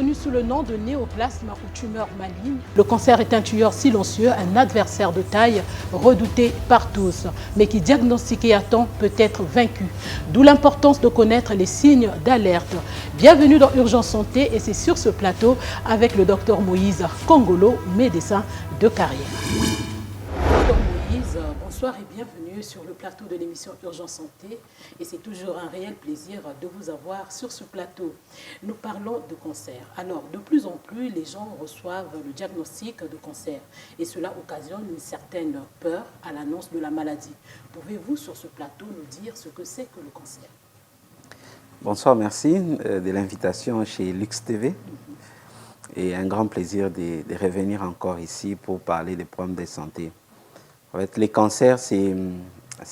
connu sous le nom de néoplasme ou tumeur maligne. Le cancer est un tueur silencieux, un adversaire de taille redouté par tous, mais qui diagnostiqué à temps peut être vaincu. D'où l'importance de connaître les signes d'alerte. Bienvenue dans Urgence Santé et c'est sur ce plateau avec le docteur Moïse Kongolo, médecin de carrière. Docteur Moïse, bonsoir et bienvenue sur le plateau de l'émission Urgence Santé. Et c'est toujours un réel plaisir de vous avoir sur ce plateau. Nous parlons de cancer. Alors, de plus en plus, les gens reçoivent le diagnostic de cancer. Et cela occasionne une certaine peur à l'annonce de la maladie. Pouvez-vous, sur ce plateau, nous dire ce que c'est que le cancer? Bonsoir, merci de l'invitation chez Lux TV. Et un grand plaisir de revenir encore ici pour parler des problèmes de santé. En fait, les cancers, c'est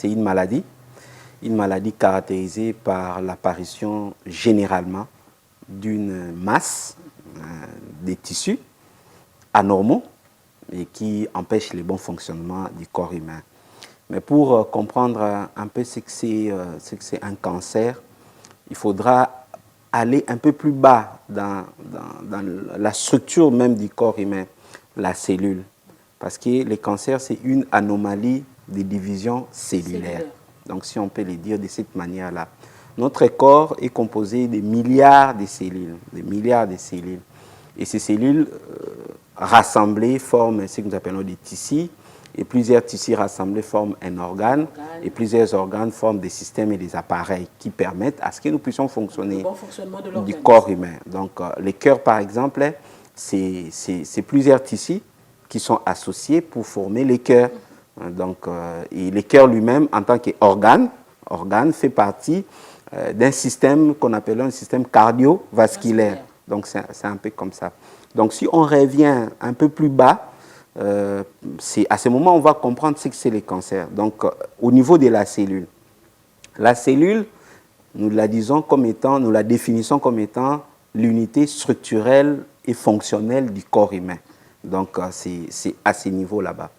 une maladie caractérisée par l'apparition généralement d'une masse des tissus anormaux et qui empêche le bon fonctionnement du corps humain. Mais pour comprendre un peu ce que c'est un cancer, il faudra aller un peu plus bas dans la structure même du corps humain, la cellule. Parce que les cancers, c'est une anomalie de division cellulaire. Donc, si on peut le dire de cette manière-là. Notre corps est composé de milliards de cellules, Et ces cellules rassemblées forment ce que nous appelons des tissus. Et plusieurs tissus rassemblés forment un organe. Et plusieurs organes forment des systèmes et des appareils qui permettent à ce que nous puissions fonctionner du corps humain. Donc, le cœur, par exemple, c'est plusieurs tissus qui sont associés pour former le cœur. Donc, et le cœur lui-même, en tant qu'organe, fait partie d'un système qu'on appelle un système cardiovasculaire. Donc, c'est un peu comme ça. Donc, si on revient un peu plus bas, c'est à ce moment on va comprendre ce que c'est les cancers. Donc, au niveau de la cellule, nous la définissons comme étant l'unité structurelle et fonctionnelle du corps humain. Donc, c'est à ce niveau là-bas.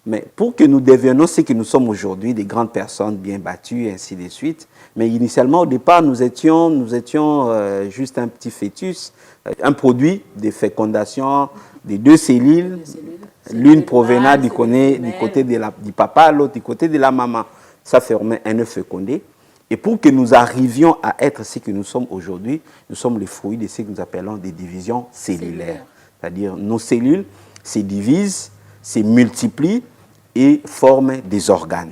Mais pour que nous devenions ce que nous sommes aujourd'hui, des grandes personnes bien battues, et ainsi de suite, mais initialement, au départ, nous étions juste un petit fœtus, un produit de fécondation de deux cellules, l'une provenant du côté du papa, l'autre du côté de la maman. Ça formait un œuf fécondé. Et pour que nous arrivions à être ce que nous sommes aujourd'hui, nous sommes les fruits de ce que nous appelons des divisions cellulaires. C'est-à-dire nos cellules se divisent, se multiplient et forment des organes.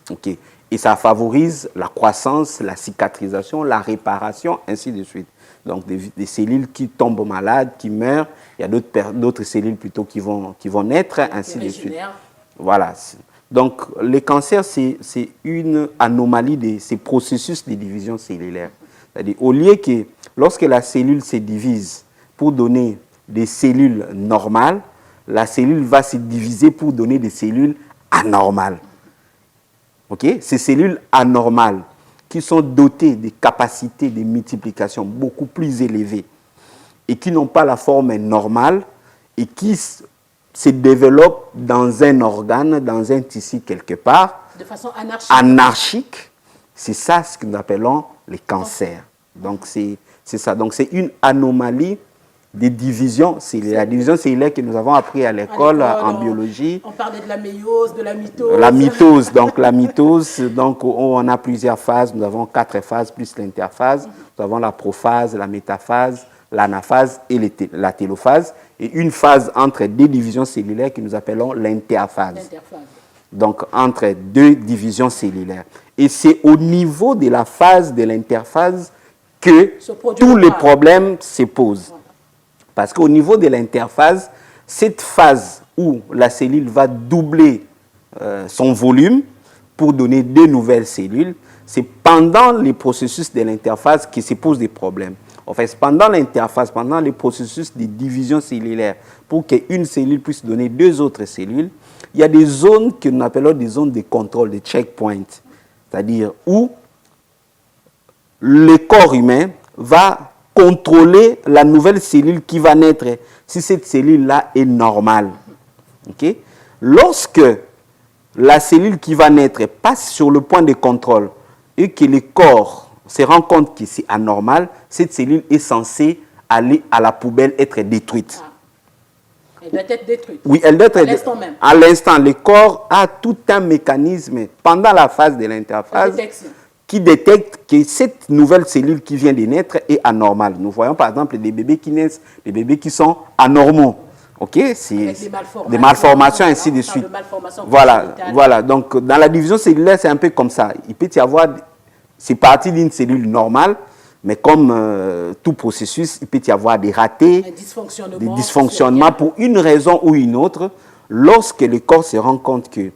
Okay. Et ça favorise la croissance, la cicatrisation, la réparation, ainsi de suite. Donc des cellules qui tombent malades, qui meurent, il y a d'autres cellules plutôt qui vont naître, ainsi de suite. Voilà. Donc le cancer, c'est une anomalie de ces processus de division cellulaire. C'est-à-dire au lieu que lorsque la cellule se divise pour donner des cellules normales, la cellule va se diviser pour donner des cellules anormales. Okay? Ces cellules anormales qui sont dotées de capacités de multiplication beaucoup plus élevées et qui n'ont pas la forme normale et qui se développent dans un organe, dans un tissu quelque part, de façon anarchique, c'est ça ce que nous appelons les cancers. Donc c'est ça. Donc c'est une anomalie des divisions cellulaires. La division cellulaire que nous avons appris à l'école en biologie. On parlait de la méiose, de la mitose. La mitose. Donc la mitose, donc on a plusieurs phases. Nous avons 4 phases plus l'interphase. Nous avons la prophase, la métaphase, l'anaphase et la télophase. Et une phase entre deux divisions cellulaires que nous appelons l'interphase. Donc entre deux divisions cellulaires. Et c'est au niveau de la phase de l'interphase que tous les problèmes se posent. Parce qu'au niveau de l'interphase, cette phase où la cellule va doubler son volume pour donner de nouvelles cellules, c'est pendant les processus de l'interphase que se posent des problèmes. En fait, pendant l'interphase, pendant les processus de division cellulaire, pour qu'une cellule puisse donner 2 autres cellules, il y a des zones que nous appelons des zones de contrôle, des checkpoints. C'est-à-dire où le corps humain va contrôler la nouvelle cellule qui va naître, si cette cellule-là est normale. Okay? Lorsque la cellule qui va naître passe sur le point de contrôle et que le corps se rend compte que c'est anormal, cette cellule est censée aller à la poubelle, être détruite. Ah. Elle doit être détruite. Oui, elle doit être à l'instant même. À l'instant, le corps a tout un mécanisme pendant la phase de l'interphase qui détecte que cette nouvelle cellule qui vient de naître est anormale. Nous voyons par exemple des bébés qui naissent, des bébés qui sont anormaux. Ok, c'est des malformations, ainsi de suite. Voilà. Donc, dans la division cellulaire, c'est un peu comme ça. Il peut y avoir, c'est parti d'une cellule normale, mais comme tout processus, il peut y avoir des ratés, des dysfonctionnements pour une raison ou une autre. Lorsque le corps se rend compte que,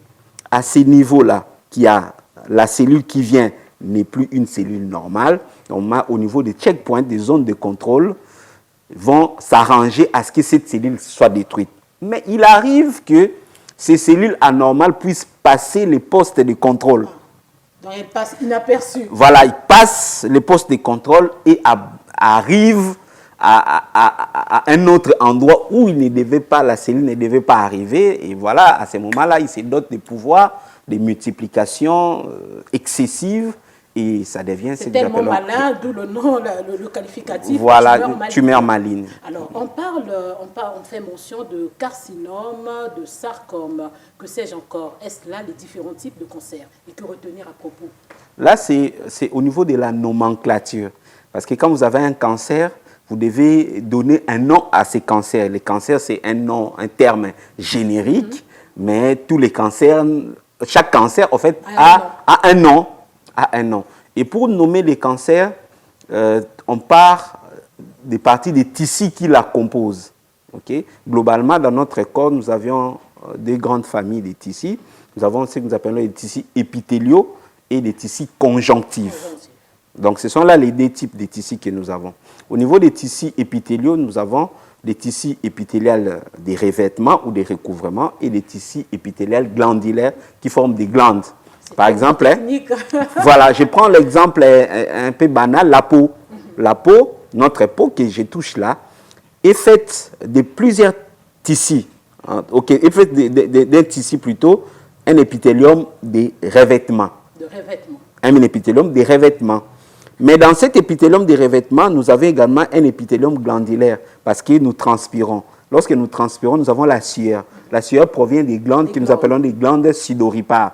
à ces niveaux-là, qu'il y a la cellule qui vient n'est plus une cellule normale, on a au niveau des checkpoints, des zones de contrôle, vont s'arranger à ce que cette cellule soit détruite. Mais il arrive que ces cellules anormales puissent passer les postes de contrôle. Donc elles passent inaperçues. Voilà, ils passent les postes de contrôle et arrivent à un autre endroit où il ne devait pas, la cellule ne devait pas arriver. Et voilà, à ce moment-là, il se dote de pouvoirs, de multiplication excessive. Et ça devient... C'est tellement malin, d'où le nom, le qualificatif. Voilà, tumeur maligne. Alors, on fait mention de carcinome, de sarcome, que sais-je encore. Est-ce là les différents types de cancers? Et que retenir à propos? Là, c'est au niveau de la nomenclature. Parce que quand vous avez un cancer, vous devez donner un nom à ces cancers. Les cancers, c'est un nom, un terme générique, mais tous les cancers, chaque cancer, en fait, a un nom. Et pour nommer les cancers, on part des parties des tissus qui la composent. Okay? Globalement, dans notre corps, nous avions deux grandes familles de tissus. Nous avons ce que nous appelons les tissus épithéliaux et les tissus conjonctifs. Donc, ce sont là les deux types de tissus que nous avons. Au niveau des tissus épithéliaux, nous avons des tissus épithéliales des revêtements ou des recouvrements et des tissus épithéliales glandulaires qui forment des glandes. Par exemple, voilà, je prends l'exemple un peu banal, la peau. La peau, notre peau que je touche là, est faite de plusieurs tissus. Est faite d'un tissu plutôt, un épithélium des revêtements. Un épithélium des revêtements. Mais dans cet épithélium des revêtements, nous avons également un épithélium glandulaire parce que nous transpirons. Lorsque nous transpirons, nous avons la sueur. La sueur provient des glandes que nous appelons des glandes sudoripares,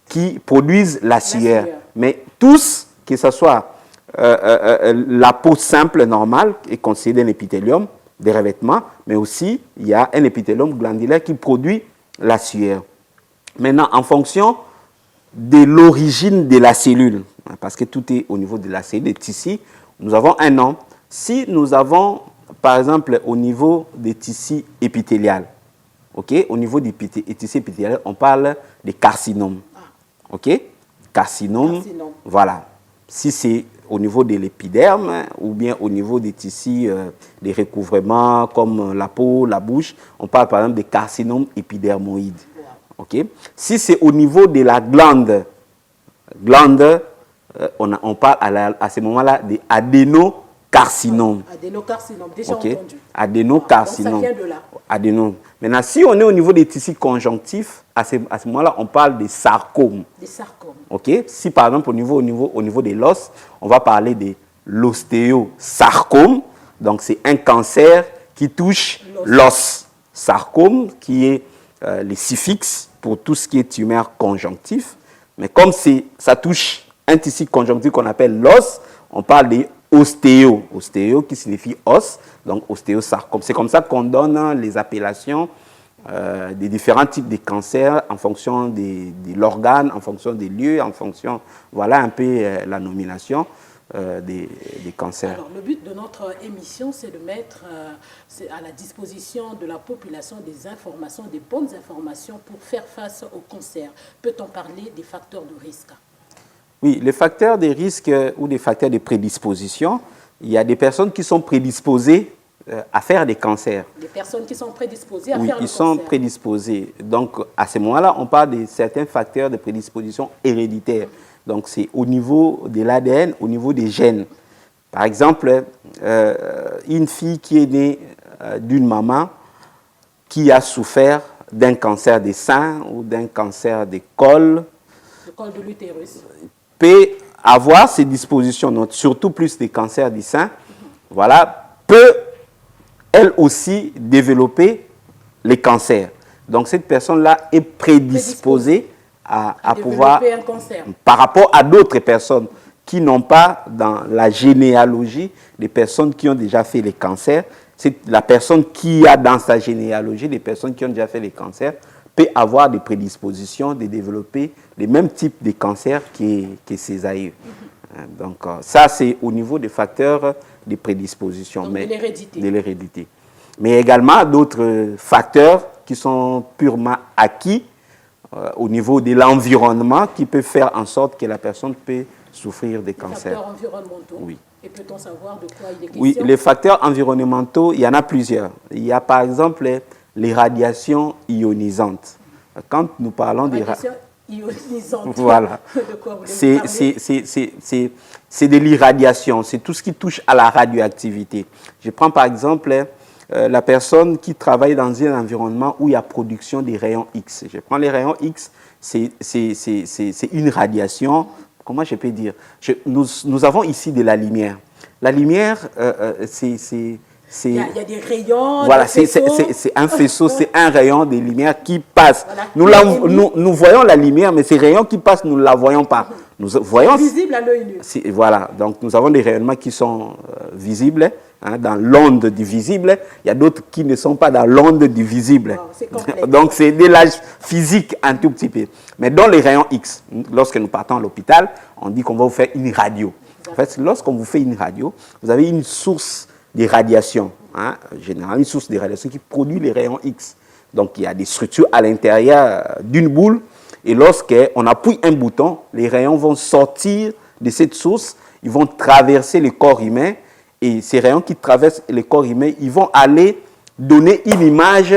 qui produisent la sueur. Mais tous, que ce soit la peau simple, normale, est considérée un épithélium des revêtements, mais aussi, il y a un épithélium glandulaire qui produit la sueur. Maintenant, en fonction de l'origine de la cellule, parce que tout est au niveau de la cellule, des tissus, nous avons un nom. Si nous avons, par exemple, au niveau des tissus épithéliales, au niveau des tissus épithéliales, on parle des carcinomes. Carcinome, voilà. Si c'est au niveau de l'épiderme ou bien au niveau des tissus, des recouvrements comme la peau, la bouche, on parle par exemple des carcinomes épidermoïdes. Si c'est au niveau de la glande, on parle à ce moment-là des adénocarcinomes. Adénocarcinome, déjà entendu. Adénocarcinome. Donc ça vient de là. Maintenant, si on est au niveau des tissus conjonctifs, à ce moment-là, on parle des sarcomes. Des sarcomes. Si par exemple, au niveau de l'os, on va parler de l'ostéosarcome. Donc, c'est un cancer qui touche l'os. Sarcome, qui est les suffixes pour tout ce qui est tumeur conjonctif. Mais comme ça touche un tissu conjonctif qu'on appelle l'os, on parle des ostéo. Ostéo qui signifie os, donc ostéosarcome. C'est comme ça qu'on donne les appellations des différents types de cancers en fonction de l'organe, en fonction des lieux, en fonction, voilà un peu la nomination des cancers. Alors, le but de notre émission, c'est de mettre à la disposition de la population des informations, des bonnes informations pour faire face au cancer. Peut-on parler des facteurs de risque? Oui, les facteurs de risque ou des facteurs de prédisposition, il y a des personnes qui sont prédisposées à faire des cancers. Des personnes qui sont prédisposées à faire le cancer. Oui, ils sont prédisposés. Donc, à ce moment-là, on parle de certains facteurs de prédisposition héréditaire. Donc, c'est au niveau de l'ADN, au niveau des gènes. Par exemple, une fille qui est née d'une maman qui a souffert d'un cancer des seins ou d'un cancer des cols. Le col de l'utérus. Peut avoir ces dispositions, surtout plus des cancers du sein, voilà, peut elle aussi, développer les cancers. Donc, cette personne-là est prédisposée à pouvoir, un cancer. par rapport à d'autres personnes qui n'ont pas dans la généalogie des personnes qui ont déjà fait les cancers. C'est la personne qui a dans sa généalogie des personnes qui ont déjà fait les cancers peut avoir des prédispositions de développer les mêmes types de cancers que ses aïeux. Donc, ça, c'est au niveau des facteurs de prédisposition. Donc, de l'hérédité. Mais également d'autres facteurs qui sont purement acquis au niveau de l'environnement qui peuvent faire en sorte que la personne peut souffrir des cancers. Les facteurs environnementaux. Oui. Et peut-on savoir de quoi il est question? Oui, les facteurs environnementaux, il y en a plusieurs. Il y a par exemple les radiations ionisantes. Quand nous parlons des radiations ionisantes, voilà. De quoi vous voulez parler? C'est de l'irradiation, c'est tout ce qui touche à la radioactivité. Je prends par exemple la personne qui travaille dans un environnement où il y a production des rayons X. Je prends les rayons X, c'est une radiation. Comment je peux dire? Nous avons ici de la lumière. La lumière, c'est... Il y a des rayons, voilà, des faisceaux. C'est un faisceau, c'est un rayon de lumière qui passe. Voilà. Nous voyons la lumière, mais ces rayons qui passent, nous ne la voyons pas. C'est visible à l'œil nu. Voilà, donc nous avons des rayonnements qui sont visibles, hein, dans l'onde du visible. Il y a d'autres qui ne sont pas dans l'onde du visible. Oh, donc c'est de l'âge physique un tout petit peu. Mais dans les rayons X, lorsque nous partons à l'hôpital, on dit qu'on va vous faire une radio. En fait, lorsqu'on vous fait une radio, vous avez une source des radiations, hein, généralement une source de radiation qui produit les rayons X. Donc il y a des structures à l'intérieur d'une boule et lorsqu'on appuie un bouton, les rayons vont sortir de cette source, ils vont traverser le corps humain et ces rayons qui traversent le corps humain, ils vont aller donner une image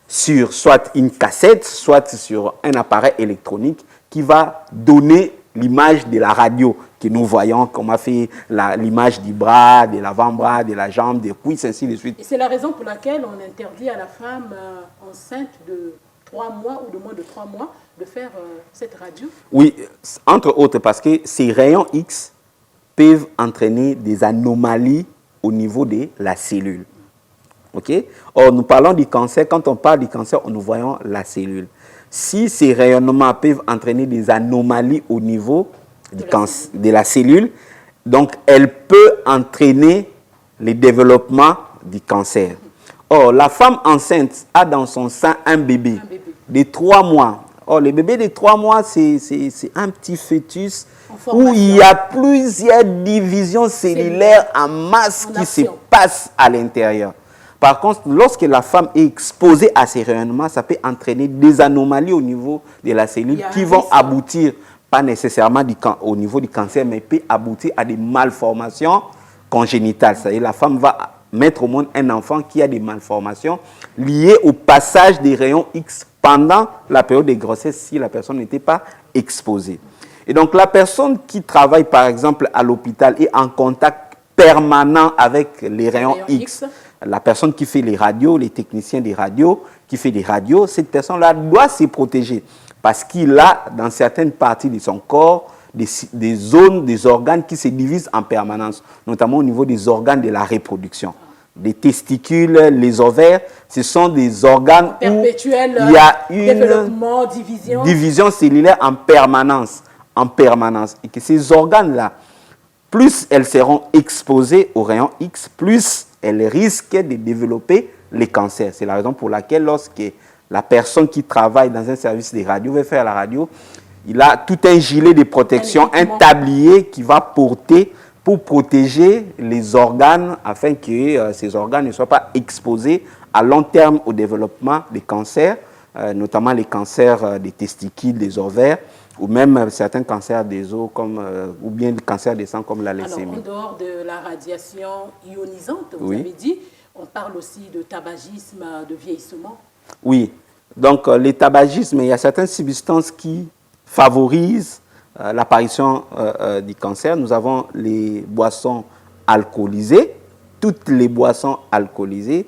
sur soit une cassette, soit sur un appareil électronique qui va donner l'image de la radio que nous voyons, comme a fait l'image du bras, de l'avant-bras, de la jambe, des cuisses, ainsi de suite. Et c'est la raison pour laquelle on interdit à la femme enceinte de 3 mois ou de moins de 3 mois de faire cette radio? Oui, entre autres parce que ces rayons X peuvent entraîner des anomalies au niveau de la cellule. OK? Or, nous parlons du cancer. Quand on parle du cancer, nous voyons la cellule. Si ces rayonnements peuvent entraîner des anomalies au niveau de la cellule, donc elle peut entraîner le développement du cancer. Or, la femme enceinte a dans son sein un bébé de 3 mois. Or, le bébé de 3 mois, c'est un petit fœtus où il y a plusieurs divisions cellulaires en masse qui se passent à l'intérieur. Par contre, lorsque la femme est exposée à ces rayonnements, ça peut entraîner des anomalies au niveau de la cellule qui vont aboutir, pas nécessairement au niveau du cancer, mais peut aboutir à des malformations congénitales. C'est-à-dire la femme va mettre au monde un enfant qui a des malformations liées au passage des rayons X pendant la période de grossesse si la personne n'était pas exposée. Et donc la personne qui travaille par exemple à l'hôpital est en contact permanent avec les rayons X. La personne qui fait les radios, les techniciens des radios, qui fait des radios, cette personne-là doit se protéger parce qu'il a dans certaines parties de son corps des zones, des organes qui se divisent en permanence, notamment au niveau des organes de la reproduction. Les testicules, les ovaires, ce sont des organes où il y a une division cellulaire en permanence. Et que ces organes-là, plus elles seront exposées aux rayons X, plus elles risquent de développer les cancers. C'est la raison pour laquelle lorsque la personne qui travaille dans un service de radio veut faire la radio, il a tout un gilet de protection, un tablier qui va porter pour protéger les organes afin que ces organes ne soient pas exposés à long terme au développement des cancers, notamment les cancers des testicules, des ovaires, ou même certains cancers des os, ou bien le cancer des sangs comme la leucémie. Alors, en dehors de la radiation ionisante, vous avez dit, on parle aussi de tabagisme, de vieillissement. Oui, donc le tabagisme, il y a certaines substances qui favorisent l'apparition du cancer. Nous avons les boissons alcoolisées. Toutes les boissons alcoolisées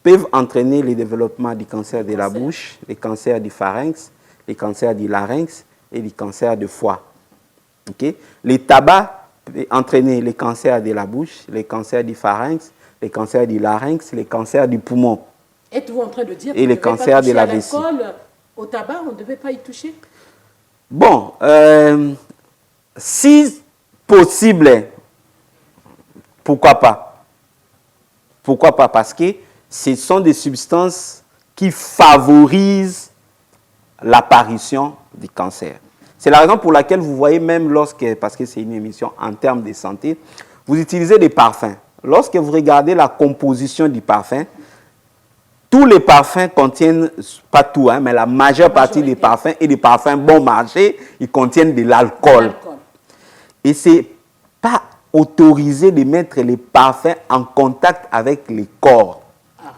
peuvent entraîner le développement du cancer de la bouche, les cancers du pharynx, les cancers du larynx et les cancers de foie. Okay? Les tabacs peuvent entraîner les cancers de la bouche, les cancers du pharynx, les cancers du larynx, les cancers du poumon. Êtes-vous en train de dire et les cancers de la vessie. Au tabac, on ne devait pas y toucher? Bon, si possible, pourquoi pas? Pourquoi pas? Parce que ce sont des substances qui favorisent l'apparition du cancer. C'est la raison pour laquelle vous voyez même parce que c'est une émission en termes de santé, vous utilisez des parfums. Lorsque vous regardez la composition du parfum, tous les parfums contiennent, pas tout, hein, mais la majeure partie des parfums et des parfums bon marché, ils contiennent de l'alcool. Et ce n'est pas autorisé de mettre les parfums en contact avec les corps. Ah,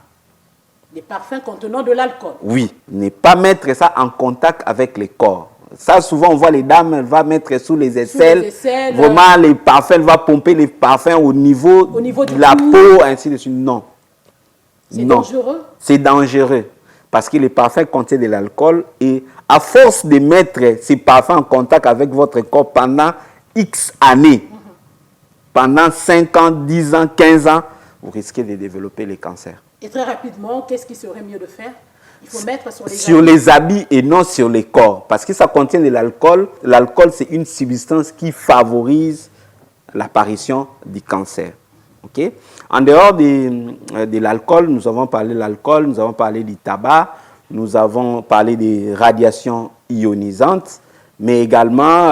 les parfums contenant de l'alcool? Oui, ne pas mettre ça en contact avec les corps. Ça, souvent, on voit les dames, elles vont mettre sous les aisselles. Vraiment, les parfums, elles vont pomper les parfums au niveau de la peau, ainsi de suite. Non. C'est dangereux? C'est dangereux. Parce que les parfums contiennent de l'alcool et à force de mettre ces parfums en contact avec votre corps pendant X années, pendant 5 ans, 10 ans, 15 ans, vous risquez de développer les cancers. Et très rapidement, qu'est-ce qu'il serait mieux de faire? Il faut mettre sur les habits et non sur les corps. Parce que ça contient de l'alcool. L'alcool, c'est une substance qui favorise l'apparition du cancer. Okay? En dehors de l'alcool, nous avons parlé de l'alcool, nous avons parlé du tabac, nous avons parlé des radiations ionisantes, mais également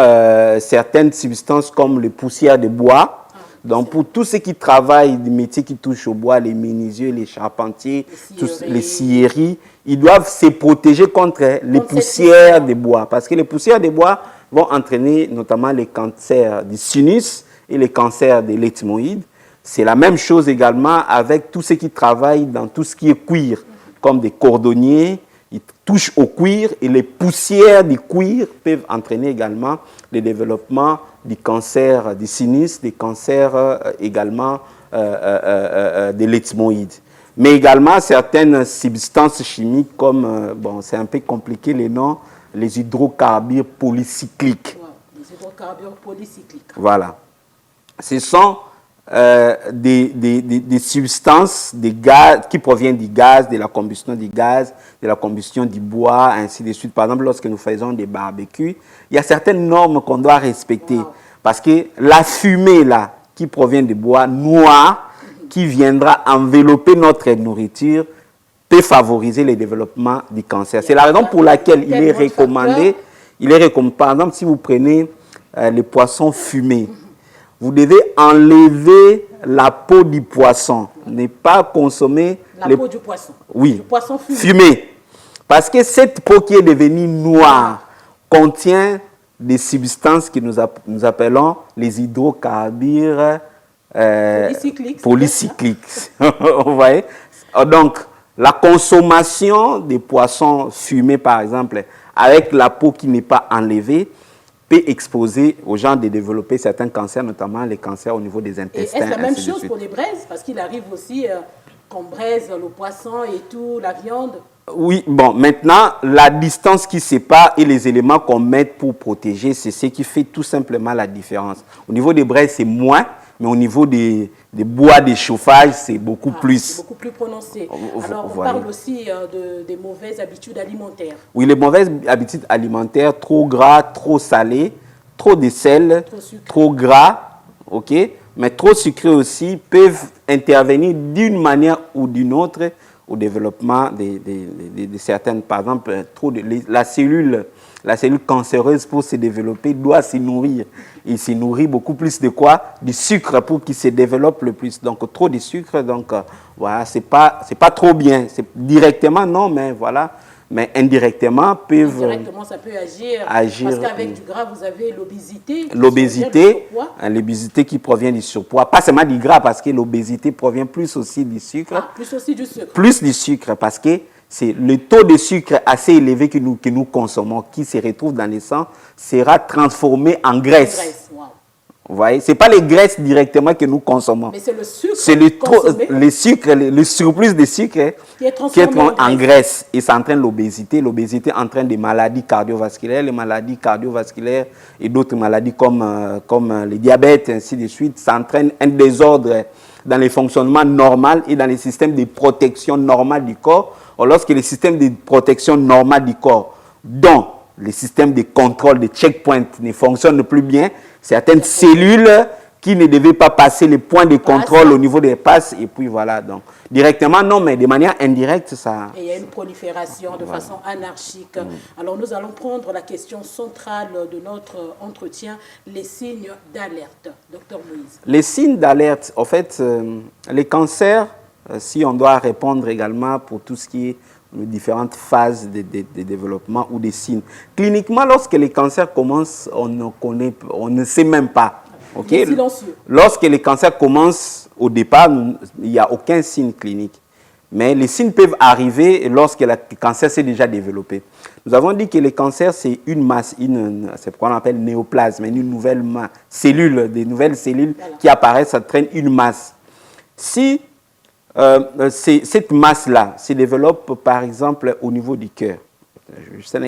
certaines substances comme les poussières de bois. Donc, pour tous ceux qui travaillent, des métiers qui touchent au bois, les menuisiers, les charpentiers, les scieries, ils doivent se protéger contre les poussières de bois. Parce que les poussières de bois vont entraîner notamment les cancers du sinus et les cancers de l'ethmoïde. C'est la même chose également avec tous ceux qui travaillent dans tout ce qui est cuir, comme des cordonniers. Ils touchent au cuir et les poussières du cuir peuvent entraîner également le développement du cancer du sinus, des cancers également de l'ethmoïde. Mais également certaines substances chimiques comme, bon, c'est un peu compliqué les noms, les hydrocarbures polycycliques. Wow, les hydrocarbures polycycliques. Voilà. Ce sont des substances, des gaz qui proviennent du gaz, de la combustion du gaz, de la combustion du bois, ainsi de suite. Par exemple, lorsque nous faisons des barbecues, il y a certaines normes qu'on doit respecter. Wow. Parce que la fumée là, qui provient du bois noir, qui viendra envelopper notre nourriture, peut favoriser le développement du cancer. C'est la raison pour laquelle il est recommandé, par exemple, si vous prenez les poissons fumés, vous devez enlever la peau du poisson, ne pas consommer la peau du poisson. Oui, du poisson fumé. Parce que cette peau qui est devenue noire contient des substances que nous appelons les hydrocarbures polycycliques. Vous voyez? Donc, la consommation des poissons fumés, par exemple, avec la peau qui n'est pas enlevée, peut exposer aux gens de développer certains cancers, notamment les cancers au niveau des intestins. Est-ce la même chose pour les braises? Parce qu'il arrive aussi qu'on braise le poisson et tout, la viande. Oui, bon, maintenant, la distance qui sépare et les éléments qu'on met pour protéger, c'est ce qui fait tout simplement la différence. Au niveau des braises, c'est moins, mais au niveau des bois de chauffage, c'est beaucoup plus. C'est beaucoup plus prononcé. Alors, on parle aussi des mauvaises habitudes alimentaires. Oui, les mauvaises habitudes alimentaires, trop gras, trop salé, trop de sel, trop gras, ok, mais trop sucré aussi, peuvent intervenir d'une manière ou d'une autre au développement de certaines, par exemple, la cellule cancéreuse pour se développer doit se nourrir. Il se nourrit beaucoup plus de quoi? Du sucre pour qu'il se développe le plus. Donc trop de sucre, donc voilà, c'est pas trop bien. Directement non, mais voilà. Mais indirectement peuvent. Indirectement, ça peut agir. Parce qu'avec du gras, vous avez l'obésité. L'obésité qui provient du surpoids. Pas seulement du gras, parce que l'obésité provient plus aussi du sucre. Ah, plus aussi du sucre. Plus du sucre, parce que c'est le taux de sucre assez élevé que nous consommons, qui se retrouve dans le sang, sera transformé en graisse. Wow. Vous voyez, ce n'est pas les graisses directement que nous consommons. Mais c'est le sucre. C'est le surplus de sucre qui est transformé en graisse. Et ça entraîne l'obésité. L'obésité entraîne des maladies cardiovasculaires. Les maladies cardiovasculaires et d'autres maladies comme le diabète, ainsi de suite. Ça entraîne un désordre dans les fonctionnements normaux et dans les systèmes de protection normale du corps. Or, lorsque les systèmes de protection normale du corps, dont les systèmes de contrôle, de checkpoint ne fonctionnent plus bien, certaines cellules qui ne devaient pas passer les points de contrôle au niveau des passes, et puis voilà, donc directement non, mais de manière indirecte, ça... Et il y a une prolifération de façon anarchique. Alors nous allons prendre la question centrale de notre entretien, les signes d'alerte. Docteur Moïse. Les signes d'alerte, en fait, les cancers, si on doit répondre également pour tout ce qui est les différentes phases de développement ou des signes. Cliniquement, lorsque les cancers commencent, on ne sait même pas. Okay? Silencieux. Lorsque les cancers commencent, au départ, il n'y a aucun signe clinique. Mais les signes peuvent arriver lorsque le cancer s'est déjà développé. Nous avons dit que les cancers, c'est une masse, c'est ce qu'on appelle néoplasme, une nouvelle cellule, des nouvelles cellules qui apparaissent, ça traîne une masse. Si cette masse-là se développe, par exemple, au niveau du cœur. C'est un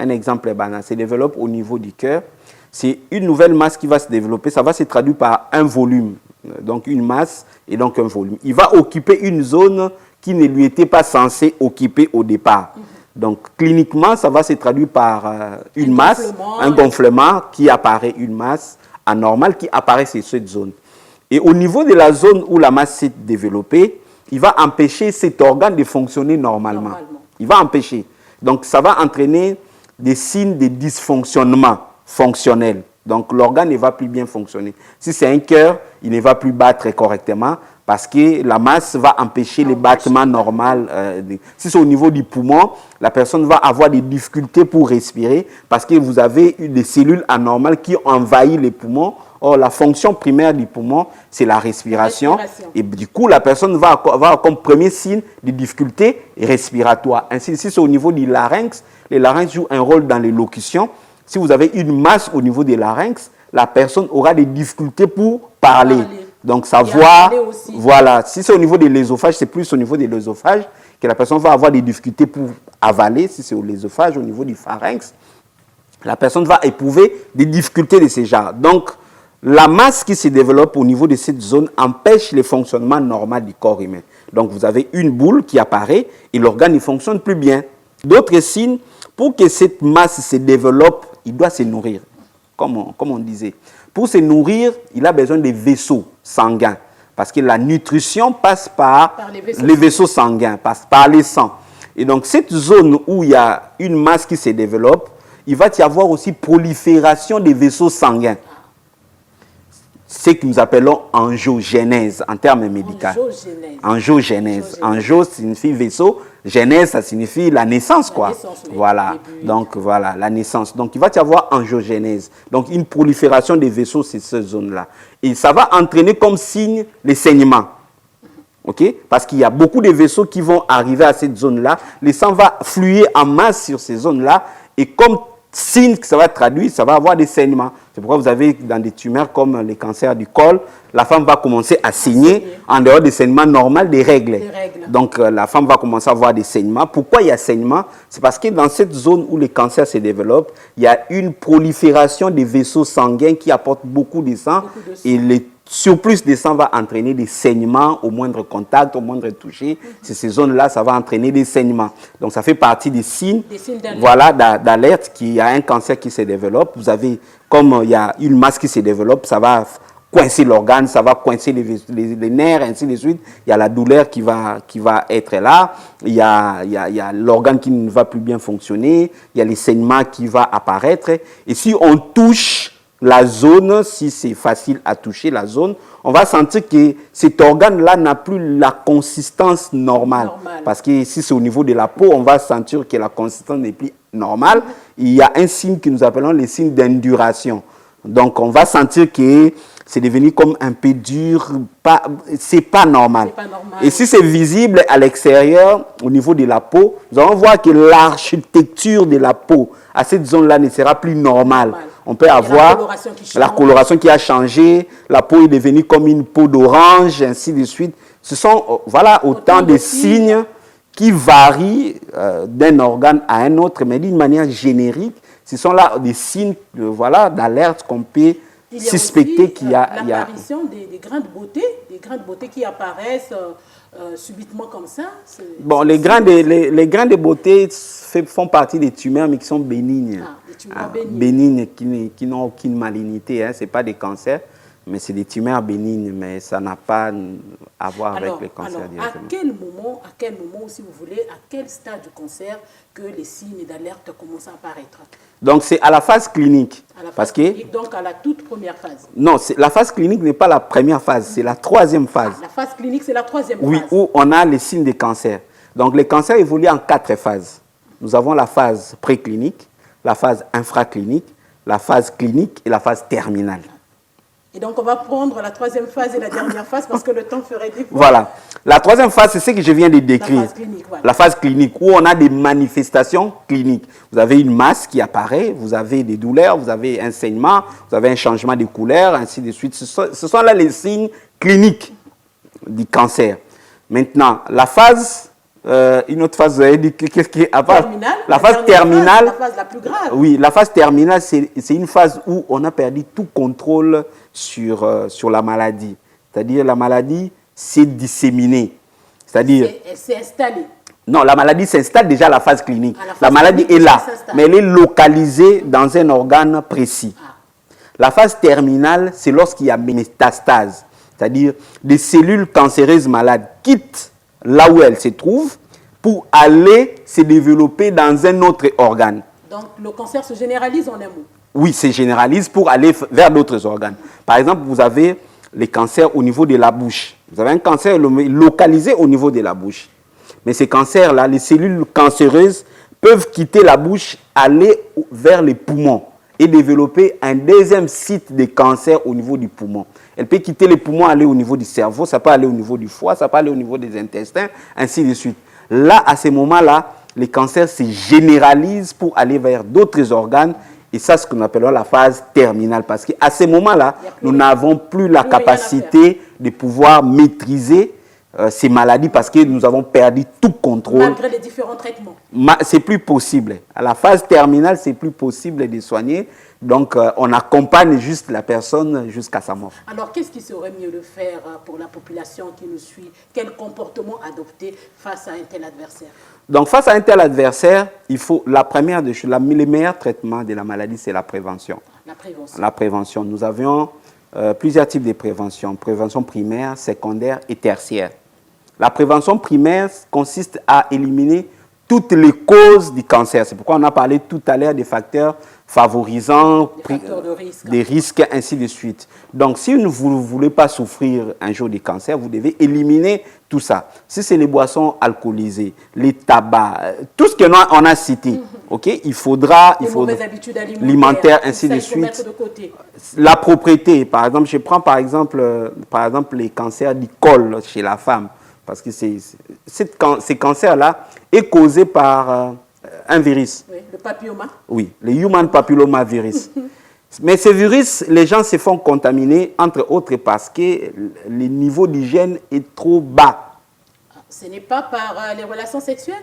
exemple banal. Se développe au niveau du cœur. C'est une nouvelle masse qui va se développer. Ça va se traduire par un volume. Donc, une masse et donc un volume. Il va occuper une zone qui ne lui était pas censée occuper au départ. Donc, cliniquement, ça va se traduire par une masse, un gonflement qui apparaît, une masse anormale qui apparaît sur cette zone. Et au niveau de la zone où la masse s'est développée, il va empêcher cet organe de fonctionner normalement. Il va empêcher. Donc, ça va entraîner des signes de dysfonctionnement fonctionnel. Donc, l'organe ne va plus bien fonctionner. Si c'est un cœur, il ne va plus battre correctement parce que la masse va empêcher les battements normaux. Si c'est au niveau du poumon, la personne va avoir des difficultés pour respirer parce que vous avez eu des cellules anormales qui ont envahi les poumons. Or, la fonction primaire du poumon, c'est la respiration. Et du coup, la personne va avoir comme premier signe de difficulté respiratoire. Ainsi, si c'est au niveau du larynx, le larynx joue un rôle dans l'élocution. Si vous avez une masse au niveau du larynx, la personne aura des difficultés pour parler. Donc, sa voix, voilà. Si c'est au niveau de l'œsophage, c'est plus au niveau de l'œsophage que la personne va avoir des difficultés pour avaler. Si c'est au l'œsophage, au niveau du pharynx, la personne va éprouver des difficultés de ce genre. Donc, la masse qui se développe au niveau de cette zone empêche le fonctionnement normal du corps humain. Donc, vous avez une boule qui apparaît et l'organe ne fonctionne plus bien. D'autres signes, pour que cette masse se développe, il doit se nourrir, comme on disait. Pour se nourrir, il a besoin de vaisseaux sanguins. Parce que la nutrition passe par les vaisseaux sanguins, passe par les sangs. Et donc, cette zone où il y a une masse qui se développe, il va y avoir aussi prolifération des vaisseaux sanguins. Ce que nous appelons angiogénèse en termes médicaux. Angiogénèse. Angio signifie vaisseau, genèse, ça signifie la naissance, quoi. Voilà. Donc, voilà, la naissance. Donc, il va y avoir angiogénèse. Donc, une prolifération des vaisseaux, c'est cette zone-là. Et ça va entraîner comme signe les saignements. OK? Parce qu'il y a beaucoup de vaisseaux qui vont arriver à cette zone-là. Le sang va fluer en masse sur ces zones-là. Et comme signe que ça va traduire, ça va avoir des saignements. C'est pourquoi vous avez dans des tumeurs comme les cancers du col, la femme va commencer à saigner en dehors des saignements normaux des règles. Donc la femme va commencer à avoir des saignements. Pourquoi il y a saignements? C'est parce que dans cette zone où les cancers se développent, il y a une prolifération des vaisseaux sanguins qui apportent beaucoup de sang. Et les surplus de sang va entraîner des saignements au moindre contact, au moindre toucher. C'est ces zones-là, ça va entraîner des saignements. Donc, ça fait partie des signes d'alerte qu'il y a un cancer qui se développe. Vous avez, comme il y a une masse qui se développe, ça va coincer l'organe, ça va coincer les nerfs, ainsi de suite. Il y a la douleur qui va être là. Il y a l'organe qui ne va plus bien fonctionner. Il y a les saignements qui vont apparaître. Et si on touche la zone, si c'est facile à toucher la zone, on va sentir que cet organe-là n'a plus la consistance normale. Parce que si c'est au niveau de la peau, on va sentir que la consistance n'est plus normale. Il y a un signe que nous appelons le signe d'induration. Donc, on va sentir que c'est devenu comme un peu dur, c'est pas normal. Et si c'est visible à l'extérieur, au niveau de la peau, nous allons voir que l'architecture de la peau à cette zone-là ne sera plus normale. on peut avoir la coloration qui a changé, la peau est devenue comme une peau d'orange, ainsi de suite. Ce sont voilà, autant de signes qui varient d'un organe à un autre, mais d'une manière générique. Ce sont là des signes voilà, d'alerte qu'on peut suspecter qu'il y a... l'apparition des grains de beauté qui apparaissent subitement comme ça. Bon, les grains de beauté font partie des tumeurs, mais qui sont bénignes. Des tumeurs bénignes qui n'ont aucune malignité. Hein. Ce n'est pas des cancers, mais c'est des tumeurs bénignes, mais ça n'a pas à voir avec les cancers directement. À quel moment, si vous voulez, à quel stade du cancer que les signes d'alerte commencent à apparaître? Donc, c'est à la phase clinique. Donc, à la toute première phase. Non, la phase clinique n'est pas la première phase, c'est la troisième phase. La phase clinique, c'est la troisième phase. Oui, où on a les signes des cancers. Donc, les cancers évoluent en 4 phases. Nous avons la phase préclinique, la phase infraclinique, la phase clinique et la phase terminale. Et donc, on va prendre la troisième phase et la dernière phase parce que le temps ferait défaut. Voilà. La troisième phase, c'est ce que je viens de décrire. La phase clinique, voilà. La phase clinique, où on a des manifestations cliniques. Vous avez une masse qui apparaît, vous avez des douleurs, vous avez un saignement, vous avez un changement de couleur, ainsi de suite. Ce sont là les signes cliniques du cancer. Maintenant, la phase... une autre phase, vous avez dit qu'est-ce qui est à part la phase terminale, la phase la plus grave. Oui, la phase terminale, c'est une phase où on a perdu tout contrôle sur la maladie. C'est-à-dire la maladie s'est disséminée. C'est-à-dire... Elle s'est installée. Non, la maladie s'installe déjà à la phase clinique. La maladie est là, mais elle est localisée dans un organe précis. La phase terminale, c'est lorsqu'il y a métastase. C'est-à-dire des cellules cancéreuses malades quittent là où elles se trouvent pour aller se développer dans un autre organe. Donc, le cancer se généralise en un mot. Oui, se généralise pour aller vers d'autres organes. Par exemple, vous avez les cancers au niveau de la bouche. Vous avez un cancer localisé au niveau de la bouche. Mais ces cancers-là, les cellules cancéreuses peuvent quitter la bouche, aller vers les poumons et développer un deuxième site de cancer au niveau du poumon. Elle peut quitter les poumons, aller au niveau du cerveau, ça peut aller au niveau du foie, ça peut aller au niveau des intestins, ainsi de suite. Là, à ce moment-là, les cancers se généralisent pour aller vers d'autres organes. Et ça, c'est ce qu'on appellera la phase terminale. Parce qu'à ce moment-là, nous n'avons plus la capacité de pouvoir maîtriser ces maladies parce que nous avons perdu tout contrôle. Malgré les différents traitements. C'est plus possible. À la phase terminale, c'est plus possible de soigner. Donc, on accompagne juste la personne jusqu'à sa mort. Alors, qu'est-ce qui serait mieux de faire pour la population qui nous suit? Quel comportement adopter face à un tel adversaire? Donc, face à un tel adversaire, il faut la première des choses, le meilleur traitement de la maladie, c'est la prévention. La prévention. La prévention. Nous avions plusieurs types de prévention. Prévention primaire, secondaire et tertiaire. La prévention primaire consiste à éliminer toutes les causes du cancer. C'est pourquoi on a parlé tout à l'heure des facteurs favorisant des risques, ainsi de suite. Donc, si vous ne voulez pas souffrir un jour du cancer, vous devez éliminer tout ça. Si c'est les boissons alcoolisées, les tabacs, tout ce qu'on a cité, okay, il faudra mauvaises habitudes alimentaires, ainsi de suite. De côté. La propriété, par exemple, je prends par exemple les cancers du col chez la femme, parce que ces cancers-là est causé par un virus. Oui, le papilloma. Oui, le human papilloma virus. Mais ce virus, les gens se font contaminer, entre autres, parce que le niveau d'hygiène est trop bas. Ce n'est pas par les relations sexuelles?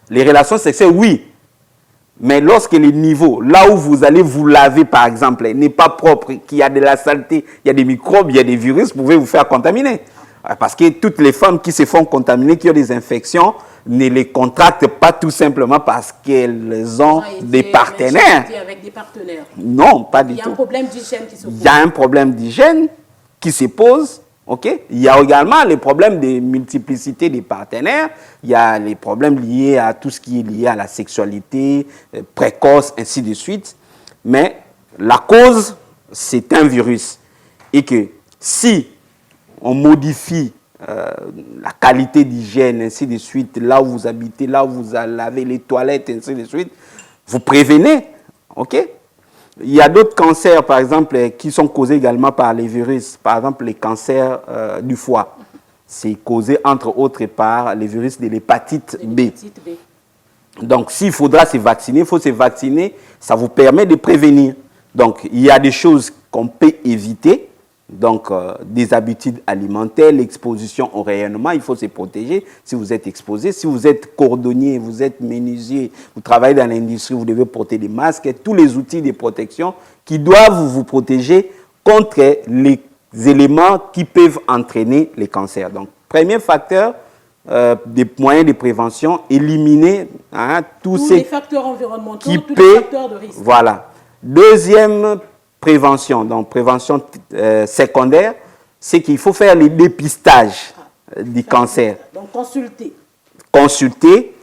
Les relations sexuelles, oui. Mais lorsque le niveau, là où vous allez vous laver, par exemple, n'est pas propre, qu'il y a de la saleté, il y a des microbes, il y a des virus, vous pouvez vous faire contaminer. Parce que toutes les femmes qui se font contaminer, qui ont des infections, ne les contractent pas tout simplement parce qu'elles ont des partenaires. Avec des partenaires. Non, pas du tout. Il y a un problème d'hygiène qui se pose. Il y a un problème d'hygiène qui se pose. Okay? Il y a également les problèmes de multiplicité des partenaires. Il y a les problèmes liés à tout ce qui est lié à la sexualité précoce, ainsi de suite. Mais la cause, c'est un virus. Et que si on modifie la qualité d'hygiène, ainsi de suite, là où vous habitez, là où vous lavez les toilettes, ainsi de suite, vous prévenez, ok? Il y a d'autres cancers, par exemple, qui sont causés également par les virus. Par exemple, les cancers du foie. C'est causé, entre autres, par les virus de l'hépatite B. Donc, s'il faudra se vacciner, il faut se vacciner. Ça vous permet de prévenir. Donc, il y a des choses qu'on peut éviter. Donc, des habitudes alimentaires, l'exposition au rayonnement, il faut se protéger si vous êtes exposé. Si vous êtes cordonnier, vous êtes menuisier, vous travaillez dans l'industrie, vous devez porter des masques et tous les outils de protection qui doivent vous protéger contre les éléments qui peuvent entraîner les cancers. Donc, premier facteur, des moyens de prévention, éliminer tous les facteurs environnementaux, qui tous les facteurs de risque. Voilà. Deuxième prévention, donc prévention secondaire, c'est qu'il faut faire le dépistage du cancer. Donc consulter. Consulter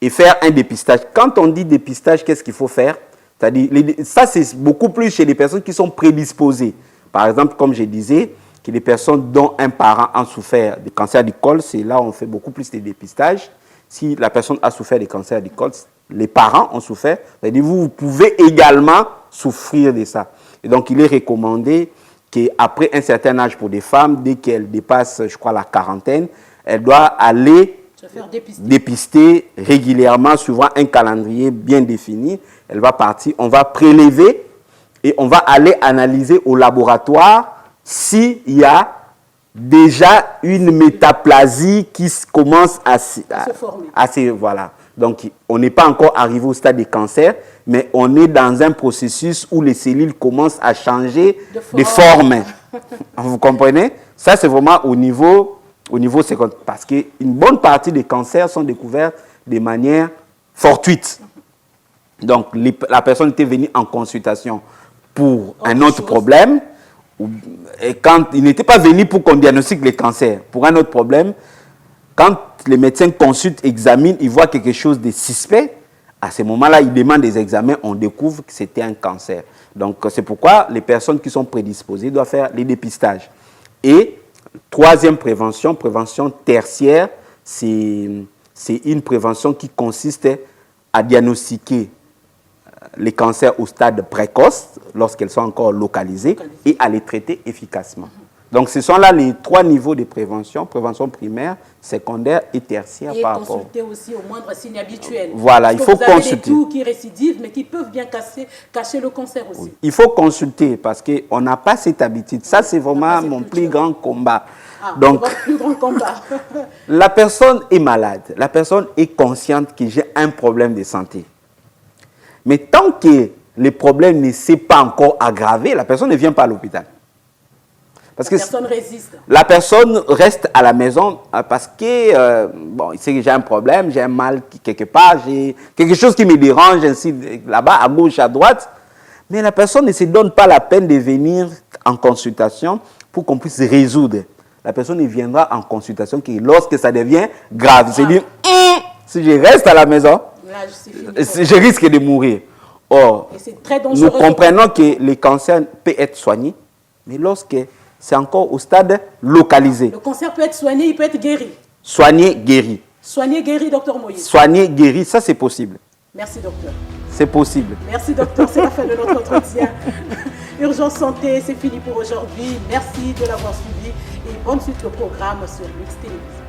et faire un dépistage. Quand on dit dépistage, qu'est-ce qu'il faut faire? C'est-à-dire, ça c'est beaucoup plus chez les personnes qui sont prédisposées. Par exemple, comme je disais, que les personnes dont un parent a souffert de cancer du col, c'est là où on fait beaucoup plus de dépistage. Si la personne a souffert de cancer du col, les parents ont souffert, c'est-à-dire vous pouvez également souffrir de ça. Et donc, il est recommandé qu'après un certain âge pour des femmes, dès qu'elles dépassent, je crois, la quarantaine, elles doivent aller se faire dépister régulièrement, suivant un calendrier bien défini. Elle va partir, on va prélever et on va aller analyser au laboratoire s'il y a déjà une métaplasie qui commence à se former. Voilà. Donc, on n'est pas encore arrivé au stade du cancer, mais on est dans un processus où les cellules commencent à changer de forme. Vous comprenez? Ça, c'est vraiment au niveau secondaire. Parce qu'une bonne partie des cancers sont découverts de manière fortuite. Donc, la personne était venue en consultation pour un autre problème. Et quand il n'était pas venu pour qu'on diagnostique le cancer, pour un autre problème, quand les médecins consultent, examinent, ils voient quelque chose de suspect, à ce moment-là, ils demandent des examens, on découvre que c'était un cancer. Donc, c'est pourquoi les personnes qui sont prédisposées doivent faire les dépistages. Et troisième prévention, prévention tertiaire, c'est une prévention qui consiste à diagnostiquer les cancers au stade précoce, lorsqu'elles sont encore localisées, et à les traiter efficacement. Donc, ce sont là les trois niveaux de prévention, prévention primaire, secondaire et tertiaire. Et consulter aussi au moindre signe habituel. Voilà, il faut consulter. Vous avez des toux qui récidivent, mais qui peuvent bien cacher le cancer aussi. Oui. Il faut consulter parce qu'on n'a pas cette habitude. Ça, c'est vraiment mon plus grand combat. Donc, votre plus grand combat. La personne est malade, la personne est consciente que j'ai un problème de santé. Mais tant que le problème ne s'est pas encore aggravé, la personne ne vient pas à l'hôpital. Parce que personne résiste. La personne reste à la maison parce que, bon, il sait que j'ai un problème, j'ai un mal quelque part, j'ai quelque chose qui me dérange ainsi là-bas, à gauche, à droite. Mais la personne ne se donne pas la peine de venir en consultation pour qu'on puisse résoudre. La personne ne viendra en consultation que lorsque ça devient grave. C'est-à-dire, si je reste à la maison, là, je risque de mourir. Or, nous comprenons que le cancer peut être soigné, mais lorsque c'est encore au stade localisé. Le cancer peut être soigné, il peut être guéri. Soigné, guéri. Soigné, guéri, docteur Moïse. Soigné, guéri, ça c'est possible. Merci, docteur. C'est possible. Merci, docteur. C'est la fin de notre entretien. Urgence Santé, c'est fini pour aujourd'hui. Merci de l'avoir suivi et bonne suite au programme sur Lux Télévision.